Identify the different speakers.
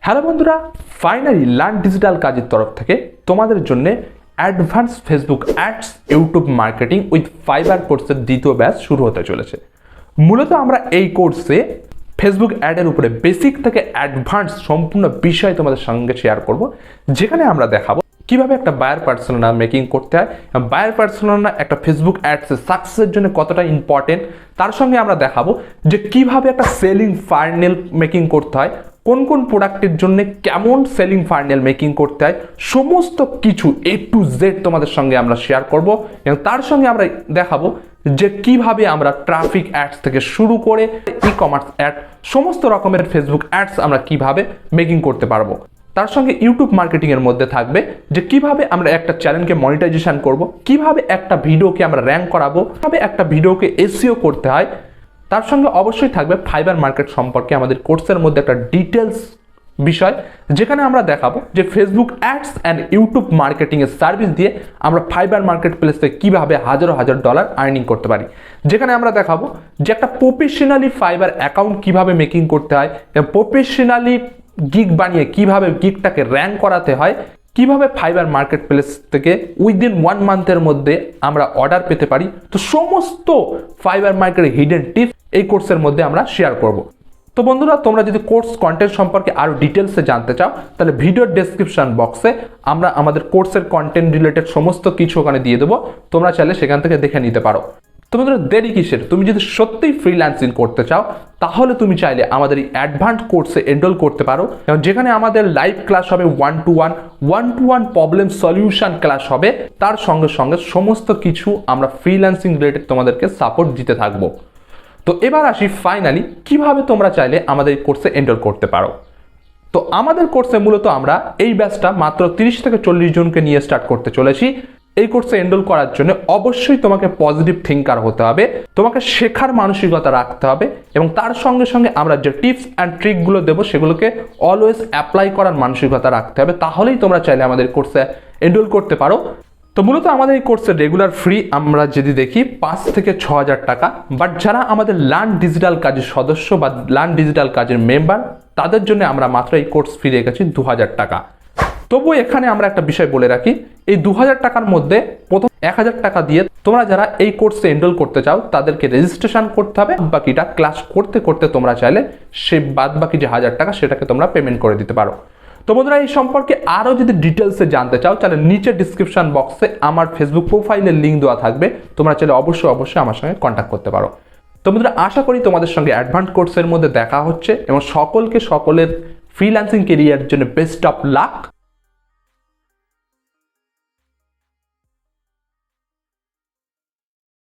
Speaker 1: Hello বন্ধুরা, finally learn digital কাজের তরফ থেকে তোমাদের জন্য advance Facebook ads YouTube marketing with fibre কোর্সের দ্বিতীয় ব্যাচ শুরু হতে চলেছে। মূলত আমরা এই কোর্সে ফেসবুক অ্যাডের উপরে বেসিক থেকে অ্যাডভান্স সম্পূর্ণ বিষয় তোমাদের সঙ্গে শেয়ার করব, যেখানে আমরা দেখাবো কিভাবে একটা বায়ার পার্সোনা মেকিং করতে হয়, বায়ার পার্সোনা একটা ফেসবুক অ্যাডসের সাকসেসের জন্য কতটা ইম্পর্টেন্ট। তার সঙ্গে আমরা দেখাবো যে কিভাবে একটা সেলিং ফানেল মেকিং করতে হয়, কোন কোন প্রোডাক্টের জন্য কেমন সেলিং ফানেল মেকিং করতে হয়, সমস্ত কিছু A to Z তোমাদের সঙ্গে আমরা শেয়ার করব। এবং তার সঙ্গে আমরা দেখাবো যে কিভাবে আমরা ট্রাফিক অ্যাডস থেকে শুরু করে ই কমার্স অ্যাড, সমস্ত রকমের ফেসবুক অ্যাডস আমরা কিভাবে মেকিং করতে পারবো। তার সঙ্গে ইউটিউব মার্কেটিং এর মধ্যে থাকবে যে কিভাবে আমরা একটা চ্যানেলকে মনিটাইজেশন করব, কিভাবে একটা ভিডিওকে আমরা র্যাঙ্ক করাবো, কিভাবে একটা ভিডিওকে এসইও করতে হয়। তার সঙ্গে অবশ্যই থাকবে ফাইবার মার্কেট সম্পর্কে আমাদের কোর্সের মধ্যে একটা ডিটেলস বিষয়, যেখানে আমরা দেখাবো যে Facebook ads and YouTube marketing এর সার্ভিস দিয়ে আমরা ফাইবার মার্কেট প্লেসে কিভাবে হাজার হাজার ডলার আর্নিং করতে পারি। যেখানে আমরা দেখাবো যে একটা প্রফেশনালি ফাইবার অ্যাকাউন্ট কিভাবে মেকিং করতে হয়, প্রফেশনালি গিগ বানিয়ে কিভাবে গিগটাকে র্যাঙ্ক করাতে হয়, কিভাবে ফাইবার মার্কেট প্লেস থেকে উইদিন 1 মান্থের মধ্যে আমরা অর্ডার পেতে পারি। তো সমস্ত ফাইবার মার্কেটের হিডেন টিপস এই কোর্সের মধ্যে আমরা শেয়ার করব। তো বন্ধুরা, তোমরা যদি কোর্স কন্টেন্ট সম্পর্কে আরো ডিটেলসে জানতে চাও, তাহলে ভিডিওর ডেসক্রিপশন বক্সে আমরা আমাদের কোর্সের কন্টেন্ট রিলেটেড সমস্ত কিছু ওখানে দিয়ে দেবো, তোমরা চাইলে সেখান থেকে দেখে নিতে পারো। তো বন্ধুরা, দেরি কিসের? তুমি যদি সত্যিই ফ্রিল্যান্সিং করতে চাও, তাহলে তুমি চাইলে আমাদের এই অ্যাডভান্স কোর্সে এনরোল করতে পারো, এবং যেখানে আমাদের লাইভ ক্লাস হবে, one to one problem solution class হবে। তার সঙ্গে সঙ্গে সমস্ত কিছু আমরা ফ্রিল্যান্সিং রিলেটেড তোমাদেরকে সাপোর্ট দিতে থাকবো। তো এবার আসি ফাইনালি কিভাবে তোমরা চাইলে আমাদের এই কোর্সে এনরোল করতে পারো। তো আমাদের কোর্সে মূলত আমরা এই ব্যাচটা মাত্র 30 থেকে 40 জনকে নিয়ে স্টার্ট করতে চলেছি। এই কোর্সে এনরোল করার জন্য অবশ্যই তোমাকে পজিটিভ থিঙ্কার হতে হবে, তোমাকে শেখার মানসিকতা রাখতে হবে, এবং তার সঙ্গে সঙ্গে আমরা যে টিপস অ্যান্ড ট্রিকগুলো দেবো সেগুলোকে অলওয়েজ অ্যাপ্লাই করার মানসিকতা রাখতে হবে। তাহলেই তোমরা চাইলে আমাদের কোর্সে এনরোল করতে পারো। তো মূলত আমাদের এই কোর্সের রেগুলার ফ্রি আমরা যদি দেখি 5 থেকে 6,000 টাকা, বাট যারা আমাদের লার্ন ডিজিটাল কাজের সদস্য বা লার্ন ডিজিটাল কাজের মেম্বার, তাদের জন্য আমরা মাত্র এই কোর্স ফ্রি রেখেছি 2,000 টাকা। তবু এখানে আমরা একটা বিষয় বলে রাখি, এই 2,000 টাকার মধ্যে প্রথম 1,000 টাকা দিয়ে তোমরা যারা এই কোর্সে এনরোল করতে চাও তাদেরকে রেজিস্ট্রেশন করতে হবে। বাকিটা ক্লাস করতে করতে তোমরা চাইলে সেই বাদ বাকি যে 1,000 টাকা সেটাকে তোমরা পেমেন্ট করে দিতে পারো। তো বন্ধুরা, এই সম্পর্কে আরও যদি ডিটেলসে জানতে চাও, তাহলে নিচে ডিসক্রিপশন বক্সে আমার ফেসবুক প্রোফাইলের লিঙ্ক দেওয়া থাকবে, তোমরা চাইলে অবশ্যই আমার সঙ্গে কন্ট্যাক্ট করতে পারো। তো বন্ধুরা, আশা করি তোমাদের সঙ্গে অ্যাডভান্স কোর্সের মধ্যে দেখা হচ্ছে, এবং সকলের ফ্রিল্যান্সিং কেরিয়ারের জন্য বেস্ট অফ লাক।